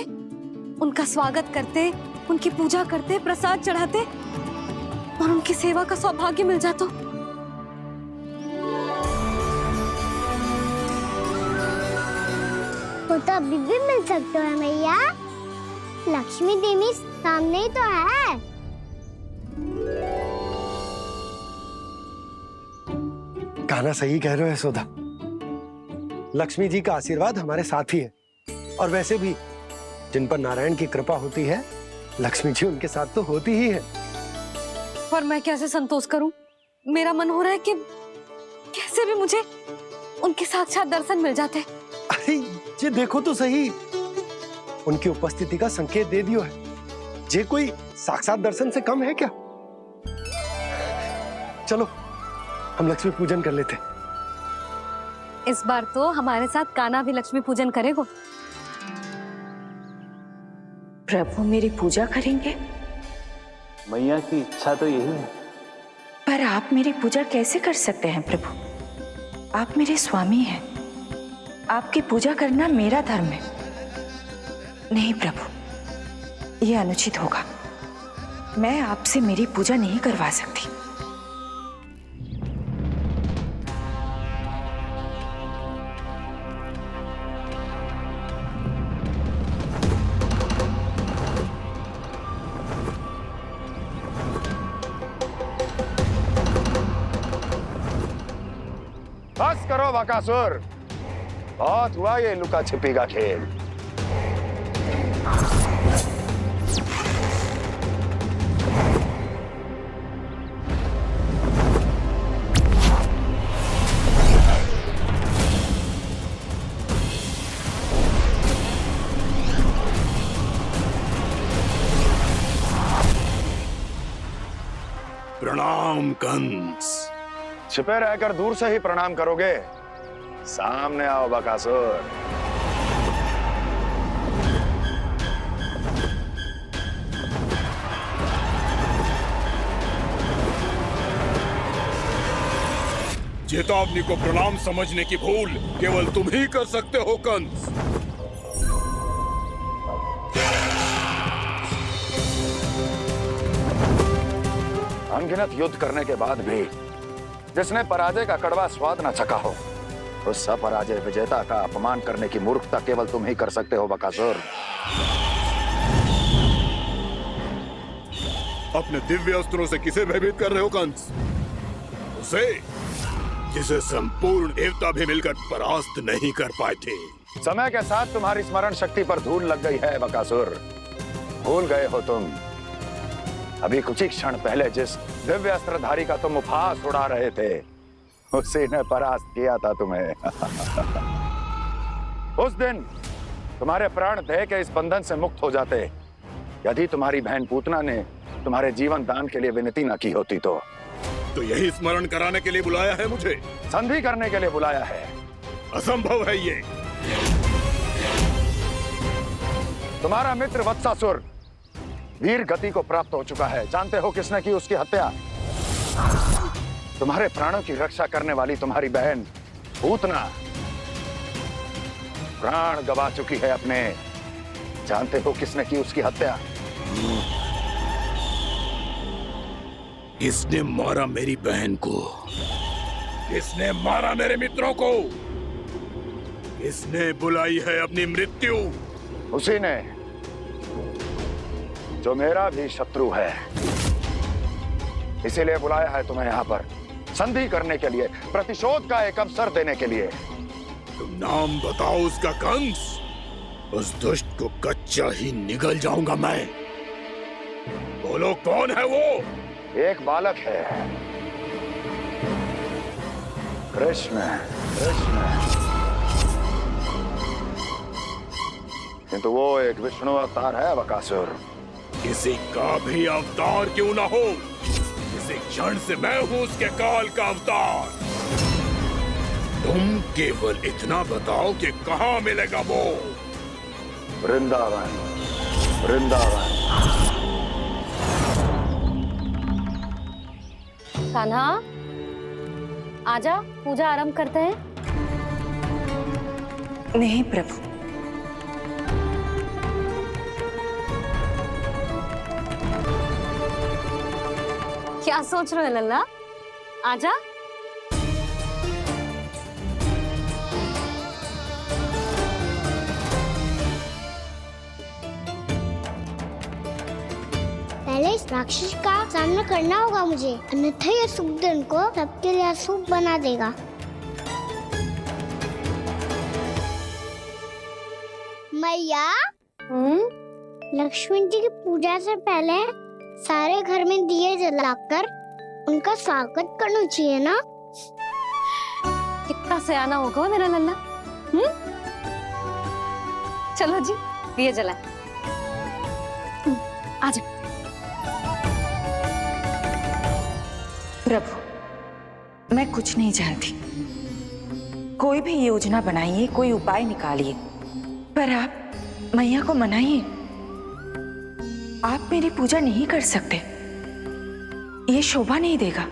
Speaker 5: उनका स्वागत करते, उनकी पूजा करते, प्रसाद चढ़ाते और उनकी सेवा का सौभाग्य मिल जाता।
Speaker 1: वो तो अभी भी मिल सकते हैं मैया। लक्ष्मी देवी सामने ही तो है।
Speaker 6: कान्हा सही कह रहे हो यशोदा। लक्ष्मी जी का आशीर्वाद हमारे साथ ही है, और वैसे भी जिन पर नारायण की कृपा होती है, लक्ष्मी जी उनके साथ तो होती ही है।
Speaker 5: पर मैं कैसे संतोष करूं? मेरा मन हो रहा है कि कैसे भी मुझे उनके साक्षात दर्शन मिल जाते।
Speaker 6: अरे ये देखो तो सही, उनकी उपस्थिति का संकेत दे दियो है। ये कोई साक्षात दर्शन से कम है क्या? चलो हम लक्ष्मी पूजन कर लेते।
Speaker 5: इस बार तो हमारे साथ कान्हा भी लक्ष्मी पूजन करेगा।
Speaker 15: प्रभु मेरी पूजा करेंगे?
Speaker 14: मैया की इच्छा तो यही है।
Speaker 15: पर आप मेरी पूजा कैसे कर सकते हैं प्रभु? आप मेरे स्वामी हैं, आपकी पूजा करना मेरा धर्म है। नहीं प्रभु, यह अनुचित होगा। मैं आपसे मेरी पूजा नहीं करवा सकती।
Speaker 16: बस करो बकासुर, बहुत हुआ ये लुका छिपी का खेल।
Speaker 17: प्रणाम कंस।
Speaker 16: छिपे रहकर दूर से ही प्रणाम करोगे? सामने आओ बकासुर।
Speaker 17: चेतावनी को प्रणाम समझने की भूल केवल तुम ही कर सकते हो कंस।
Speaker 16: अनगिनत युद्ध करने के बाद भी जिसने पराजय का कड़वा स्वाद न चखा हो, उस अपराजय विजेता का अपमान करने की मूर्खता केवल तुम ही कर सकते हो बकासुर।
Speaker 17: अपने दिव्य अस्त्रों से किसे भयभीत कर रहे हो कंस? उसे जिसे संपूर्ण देवता भी मिलकर परास्त नहीं कर पाए थे।
Speaker 16: समय के साथ तुम्हारी स्मरण शक्ति पर धूल लग गई है बकासुर। भूल गए हो तुम अभी कुछ ही क्षण पहले जिस दिव्य अस्त्रधारी का तुम उपहास उड़ा रहे थे, उसी ने परास्त किया था तुम्हें। उस दिन तुम्हारे प्राण दे के इस बंधन से मुक्त हो जाते यदि तुम्हारी बहन पूतना ने तुम्हारे जीवन दान के लिए विनती न की होती तो
Speaker 17: यही स्मरण कराने के लिए बुलाया है मुझे?
Speaker 16: संधि करने के लिए बुलाया है।
Speaker 17: असंभव है ये।
Speaker 16: तुम्हारा मित्र वत्सासुर वीर गति को प्राप्त हो चुका है। जानते हो किसने की उसकी हत्या? तुम्हारे प्राणों की रक्षा करने वाली तुम्हारी बहन पूतना प्राण गवा चुकी है अपने। जानते हो किसने की उसकी हत्या?
Speaker 17: किसने मारा मेरी बहन को? किसने मारा मेरे मित्रों को? किसने बुलाई है अपनी मृत्यु?
Speaker 16: उसी ने जो मेरा भी शत्रु है। इसीलिए बुलाया है तुम्हें यहाँ पर संधि करने के लिए, प्रतिशोध का एक अवसर देने के लिए।
Speaker 17: तुम नाम बताओ उसका कंस। उस दुष्ट को कच्चा ही निगल जाऊंगा मैं। बोलो कौन है वो?
Speaker 16: एक बालक है, कृष्ण। किंतु वो एक विष्णु अवतार है बकासुर।
Speaker 17: किसी का भी अवतार क्यों ना हो, इसी क्षण से मैं हूं उसके काल का अवतार। तुम केवल इतना बताओ कि कहां मिलेगा वो।
Speaker 16: वृंदावन, वृंदावन।
Speaker 5: कान्हा, आजा, पूजा आरंभ करते हैं।
Speaker 15: नहीं प्रभु,
Speaker 5: क्या सोच रहे हो लल्ला? आजा।
Speaker 1: पहले इस राक्षस का सामना करना होगा मुझे, अन्यथा ये शुभ दिन को सबके लिए अशुभ बना देगा। मैया, लक्ष्मण जी की पूजा से पहले सारे घर में दिए जलाकर उनका स्वागत करना चाहिए ना?
Speaker 5: कितना सयाना होगा मेरा लल्ला। चलो जी, दिए जलाए। आजा।
Speaker 15: प्रभु, मैं कुछ नहीं जानती। कोई भी योजना बनाइए, कोई उपाय निकालिए, पर आप मैया को मनाइए। आप मेरी पूजा नहीं कर सकते, ये शोभा नहीं देगा।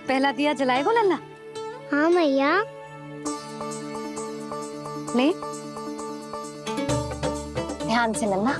Speaker 5: पहला दिया जलाएगो लल्ला?
Speaker 1: हाँ मैया।
Speaker 5: ले, ध्यान से लल्ला।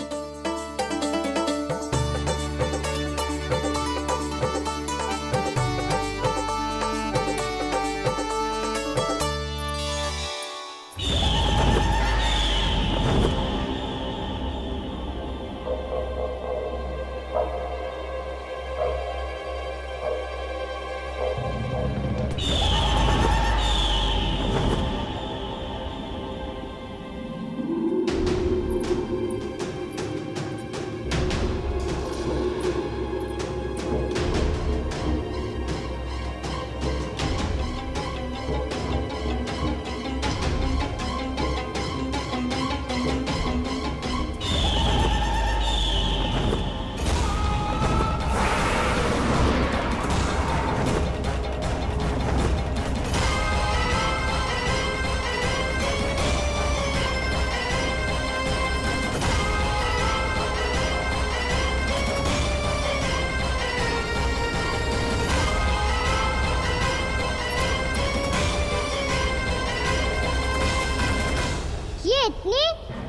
Speaker 1: इतनी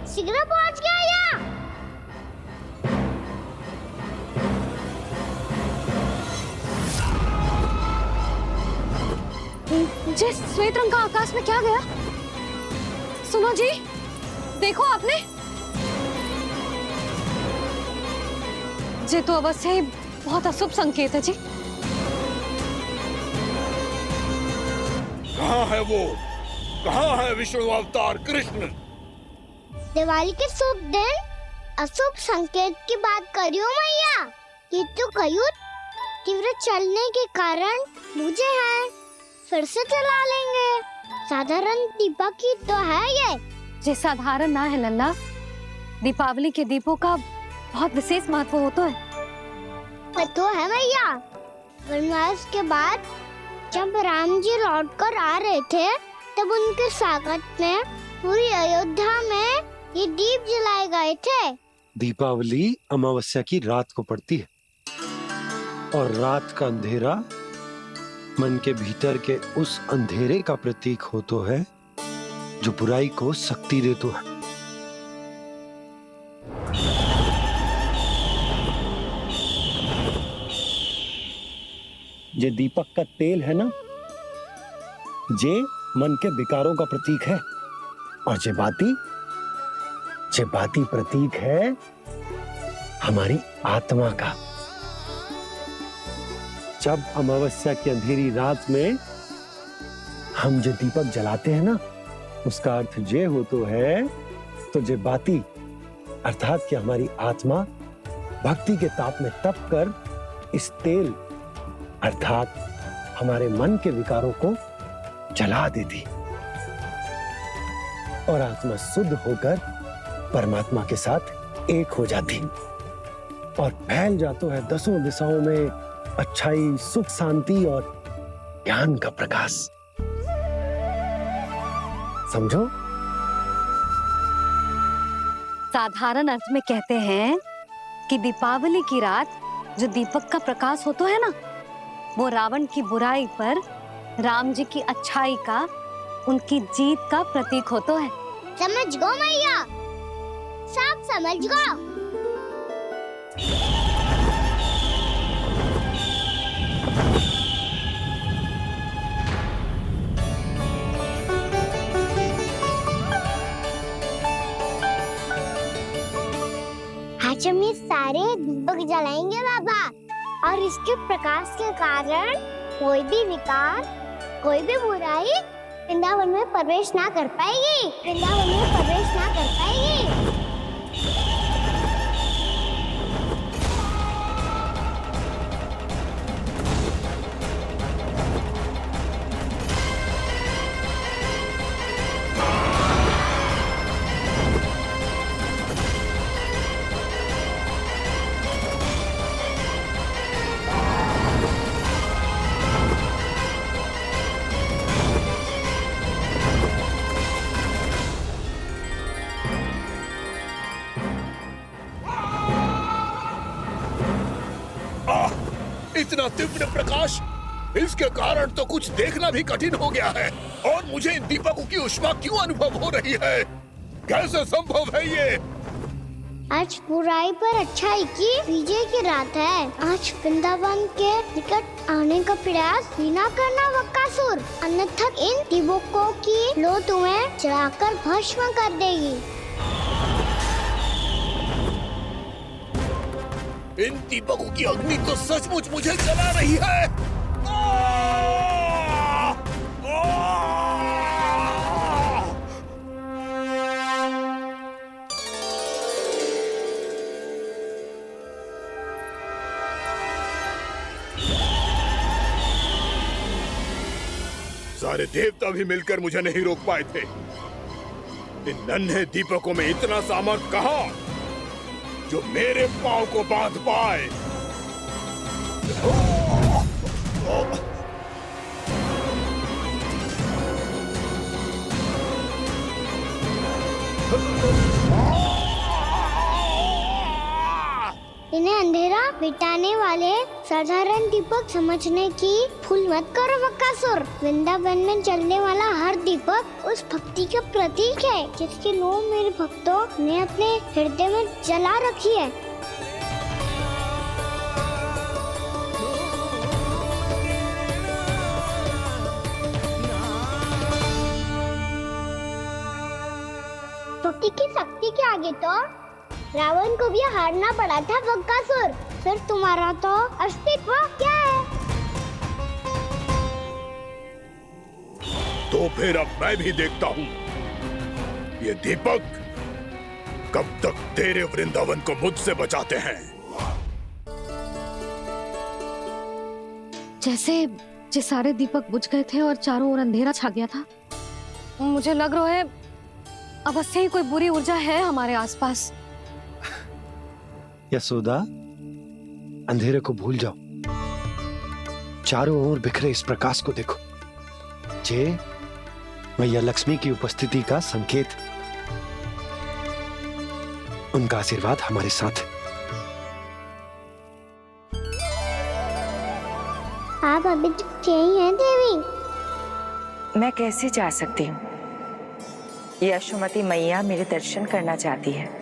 Speaker 1: शीघ्र पहुंच गया यहाँ?
Speaker 5: जे श्वेत रंग का आकाश में क्या गया? सुनो जी, देखो आपने, जे तो अवश्य ही बहुत अशुभ संकेत है जी।
Speaker 17: कहाँ है वो? कहाँ है विष्णु अवतार कृष्ण?
Speaker 1: दिवाली के शुभ दिन अशुभ संकेत की बात करियो मैया। ये तो कयूत तीव्र चलने के कारण मुझे है, फिर से चला लेंगे। साधारण दीपक ही तो है ये
Speaker 5: साधारण ना है लल्ला, दीपावली के दीपों का बहुत विशेष महत्व होता है।
Speaker 1: तो है मैया, वनवास के बाद जब राम जी लौट कर आ रहे थे तब उनके स्वागत में पूरी अयोध्या में ये दीप जलाए गए थे।
Speaker 6: दीपावली अमावस्या की रात को पड़ती है और रात का अंधेरा मन के भीतर के उस अंधेरे का प्रतीक हो तो है जो बुराई को शक्ति दे तो है। ये दीपक का तेल है ना, जे मन के विकारों का प्रतीक है, और जे बाती प्रतीक है हमारी आत्मा का। जब अमावस्या की अंधेरी रात में हम जो दीपक जलाते हैं ना, उसका अर्थ ये हो तो है, तो जे बाती अर्थात कि हमारी आत्मा भक्ति के ताप में तप कर इस तेल अर्थात हमारे मन के विकारों को जला देती और आत्मा शुद्ध होकर परमात्मा के साथ एक हो जाती और फैल जाता है दसों दिशाओं में अच्छाई, सुख, शांति और ज्ञान का प्रकाश। समझो?
Speaker 5: साधारण अर्थ में कहते हैं कि दीपावली की रात जो दीपक का प्रकाश होता है ना, वो रावण की बुराई पर राम जी की अच्छाई का, उनकी जीत का प्रतीक होता है।
Speaker 1: समझ गो मैया, सब समझ गो। आज हम ये सारे दीपक जलाएंगे बाबा, और इसके प्रकाश के कारण कोई भी विकार, कोई भी बुराई वृंदावन में प्रवेश ना कर पाएगी, वृंदावन में प्रवेश ना कर पाएगी।
Speaker 17: इतना तीव्र प्रकाश, इसके कारण तो कुछ देखना भी कठिन हो गया है। और मुझे इन दीपकों की ऊष्मा क्यों अनुभव हो रही है? कैसे संभव है ये?
Speaker 1: आज बुराई पर अच्छाई की विजय की रात है। आज वृंदावन के निकट आने का प्रयास भी ना करना बकासुर, अन्यथा इन दीपकों की लो तुम्हें जलाकर भस्म कर देगी।
Speaker 17: इन दीपकों की अग्नि तो सचमुच मुझे जला रही है। सारे देवता भी मिलकर मुझे नहीं रोक पाए थे। इन नन्हे दीपकों में इतना सामर्थ्य कहां जो मेरे पांव को बांध पाए।
Speaker 1: इन्हें अंधेरा मिटाने वाले साधारण दीपक समझने की भूल मत करो बकासुर। वृंदावन में जलने वाला हर दीपक उस भक्ति का प्रतीक है जिसकी लो मेरे भक्तों ने अपने हृदय में जला रखी है। भक्ति की शक्ति के आगे तो रावण को भी हारना पड़ा था बकासुर। फिर तुम्हारा तो अस्तित्व क्या है?
Speaker 17: तो फिर अब मैं भी देखता हूँ ये दीपक कब तक तेरे वृंदावन को मुझसे बचाते हैं।
Speaker 5: जैसे ये सारे दीपक बुझ गए थे और चारों ओर अंधेरा छा गया था, मुझे लग रहा है अवश्य ही कोई बुरी ऊर्जा है हमारे आसपास।
Speaker 6: यशोदा, अंधेरे को भूल जाओ, चारों ओर बिखरे इस प्रकाश को देखो। जे मैया लक्ष्मी की उपस्थिति का संकेत, उनका आशीर्वाद हमारे साथ है।
Speaker 1: आप अभी तक यही हैं देवी?
Speaker 15: मैं कैसे जा सकती हूँ? यशोमती मैया मेरे दर्शन करना चाहती है।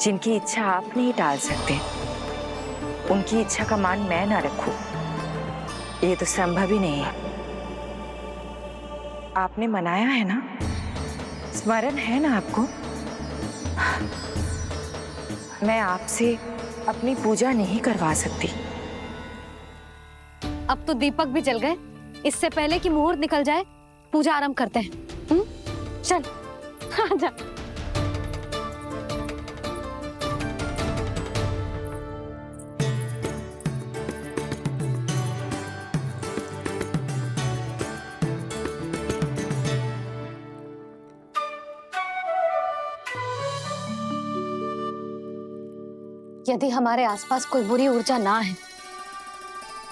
Speaker 15: जिनकी इच्छा आप नहीं टाल सकते, उनकी इच्छा का मान मैं ना रखूं, ये तो संभव ही नहीं है। आपने मनाया है ना, स्मरण है ना आपको? मैं आपसे अपनी पूजा नहीं करवा सकती।
Speaker 5: अब तो दीपक भी जल गए, इससे पहले कि मुहूर्त निकल जाए पूजा आरंभ करते हैं। चल आजा। यदि हमारे आसपास कोई बुरी ऊर्जा ना है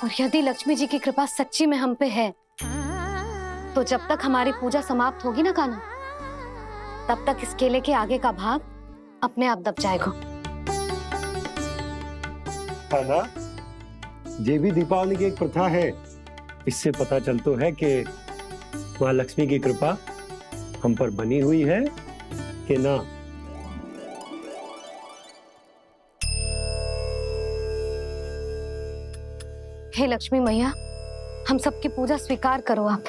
Speaker 5: और यदि लक्ष्मी जी की कृपा सच्ची में हम पे है, तो जब तक हमारी पूजा समाप्त होगी ना कान्हा, तब तक इस केले के आगे का भाग अपने आप दब जाएगा।
Speaker 6: कान्हा, ये भी दीपावली की एक प्रथा है। इससे पता चलता है कि माँ लक्ष्मी की कृपा हम पर बनी हुई है कि ना।
Speaker 5: हे लक्ष्मी मैया, हम सबकी पूजा स्वीकार करो, आप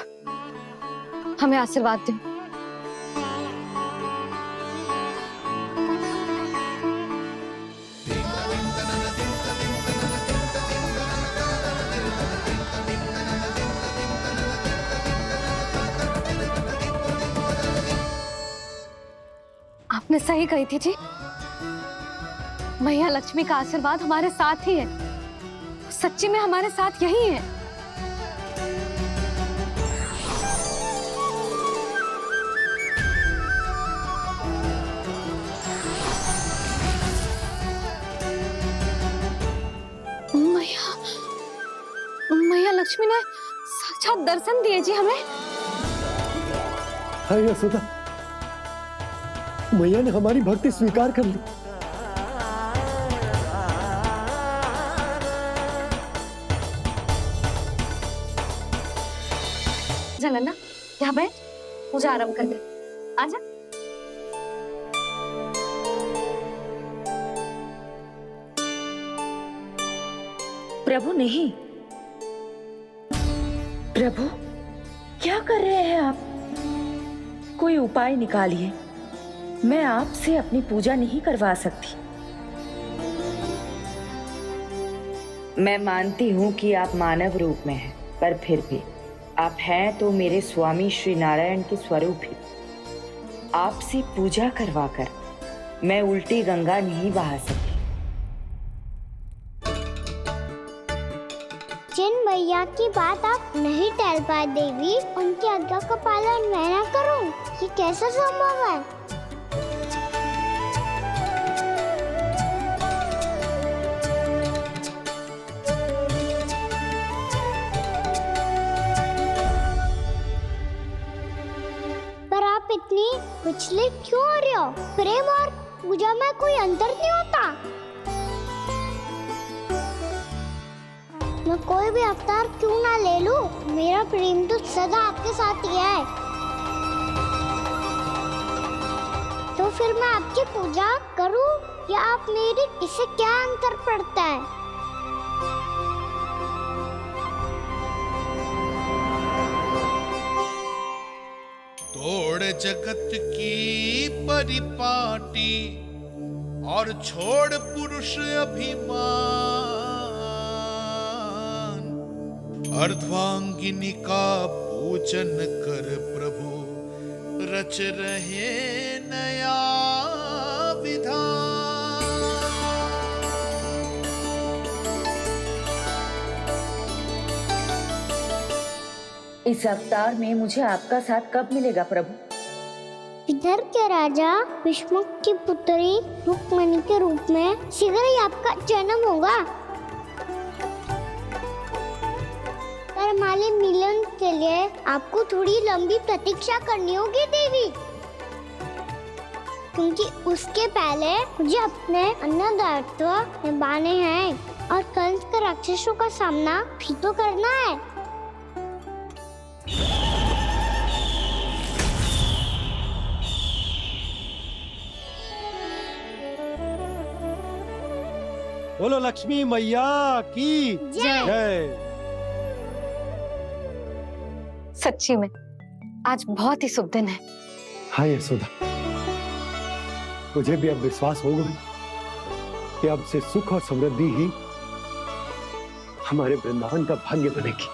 Speaker 5: हमें आशीर्वाद दो। आपने सही कही थी जी, मैया लक्ष्मी का आशीर्वाद हमारे साथ ही है, सच्ची में हमारे साथ यही है। मैया लक्ष्मी ने साक्षात दर्शन दिए जी हमें।
Speaker 6: हाय यशोदा, मैया ने हमारी भक्ति स्वीकार कर ली।
Speaker 5: चल ना, यहाँ बैठ, पूजा आरंभ कर दे। आजा।
Speaker 15: प्रभु नहीं, प्रभु क्या कर रहे हैं आप? कोई उपाय निकालिए, मैं आपसे अपनी पूजा नहीं करवा सकती। मैं मानती हूँ कि आप मानव रूप में हैं, पर फिर भी आप हैं तो मेरे स्वामी श्री नारायण के स्वरूप ही। आपसे पूजा करवाकर मैं उल्टी गंगा नहीं बहा सकती।
Speaker 1: जिन भैया की बात आप नहीं टाल पाए देवी, उनकी आज्ञा का पालन मैं ना करूं, ये कैसे संभव है? पर आप इतनी विचलित क्यों हो रहे हो? प्रेम और पूजा में कोई अंतर नहीं होता। मैं कोई भी अवतार क्यों ना ले लूं, मेरा प्रेम तो सदा आपके साथ ही है। तो फिर मैं आपकी पूजा करूं या आप मेरी, इससे क्या अंतर पड़ता है?
Speaker 10: तोड़ जगत की परिपाटी और छोड़ पुरुष अभिमान, अर्धांगिनी का पूजन कर प्रभु रच रहे नया विधान।
Speaker 15: इस अवतार में मुझे आपका साथ कब मिलेगा प्रभु?
Speaker 1: इधर के राजा भीष्मक की पुत्री रुक्मणी के रूप में शीघ्र ही आपका जन्म होगा। पर हमारे मिलन के लिए आपको थोड़ी लंबी प्रतीक्षा करनी होगी देवी, क्योंकि उसके पहले मुझे अपने अन्य दायित्व निभाने हैं और कंस के राक्षसों का सामना भी तो करना है।
Speaker 6: बोलो लक्ष्मी मैया की जय।
Speaker 5: सच्ची में आज बहुत ही शुभ दिन है।
Speaker 6: हाँ यशोदा, मुझे भी अब विश्वास हो गया कि अब से सुख और समृद्धि ही हमारे वृंदावन का भाग्य बनेगी।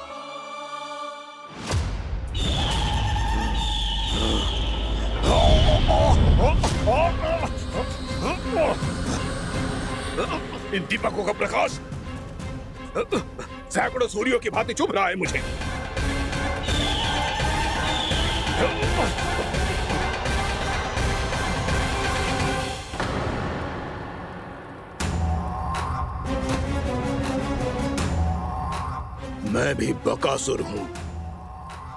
Speaker 17: इन दीपकों का प्रकाश सैकड़ों सूर्यों की भांति चुभ रहा है मुझे। मैं भी बकासुर हूं।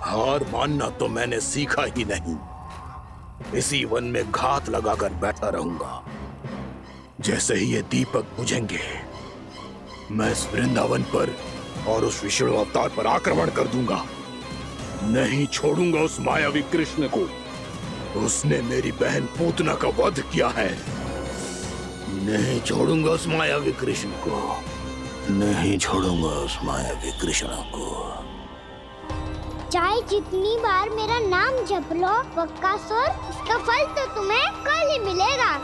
Speaker 17: हार मानना तो मैंने सीखा ही नहीं। इसी वन में घात लगाकर बैठा रहूंगा। जैसे ही ये दीपक बुझेंगे, मैं इस वृंदावन पर और उस विष्णु अवतार पर आक्रमण कर दूंगा। नहीं छोड़ूंगा उस मायावी कृष्ण को। उसने मेरी बहन पूतना का वध किया है। नहीं छोड़ूंगा उस मायावी कृष्ण को। नहीं छोड़ूंगा उस मायावी कृष्ण को।
Speaker 1: चाहे जितनी बार मेरा नाम जप लो बक्कासुर, इसका फल तो तुम्हें कल ही मिलेगा।